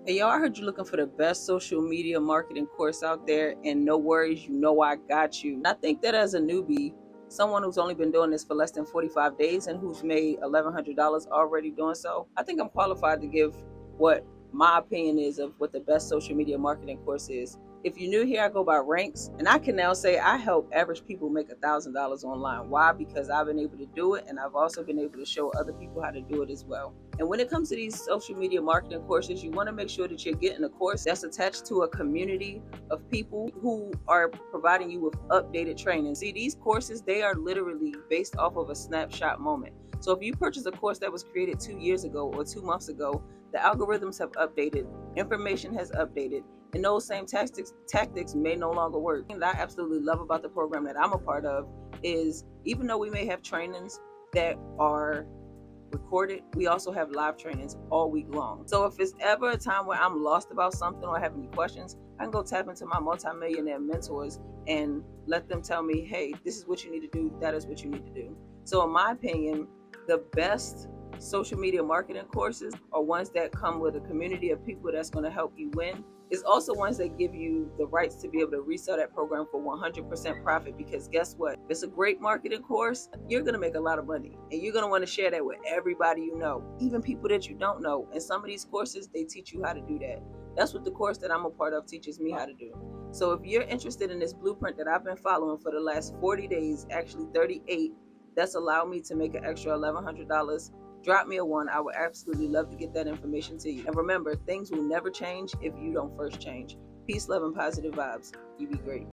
Hey y'all, I heard you looking for the best social media marketing course out there, and no worries, you know I got you. And I think that as a newbie, someone who's only been doing this for less than 45 days and who's made $1,100 already doing so, I think I'm qualified to give what my opinion is of what the best social media marketing course is. If you're new here, I go by ranks, and I can now say I help average people make $1,000 online. Why? Because I've been able to do it, and I've also been able to show other people how to do it as well. And when it comes to these social media marketing courses, you want to make sure that you're getting a course that's attached to a community of people who are providing you with updated training. See, these courses, they are literally based off of a snapshot moment. So if you purchase a course that was created 2 years ago or 2 months ago, the algorithms have updated, information has updated, and those same tactics may no longer work. And that I absolutely love about the program that I'm a part of is, even though we may have trainings that are recorded, we also have live trainings all week long. So if it's ever a time where I'm lost about something or have any questions, I can go tap into my multimillionaire mentors and let them tell me, hey, this is what you need to do, that is what you need to do. So in my opinion, the best social media marketing courses are ones that come with a community of people that's going to help you win. It's also ones that give you the rights to be able to resell that program for 100% profit, because guess what? If it's a great marketing course, you're going to make a lot of money, and you're going to want to share that with everybody you know, even people that you don't know. And some of these courses, they teach you how to do that. That's what the course that I'm a part of teaches me how to do. So if you're interested in this blueprint that I've been following for the last 40 days, actually 38, that's allowed me to make an extra $1,100, drop me a one. I would absolutely love to get that information to you. And remember, things will never change if you don't first change. Peace, love, and positive vibes. You be great.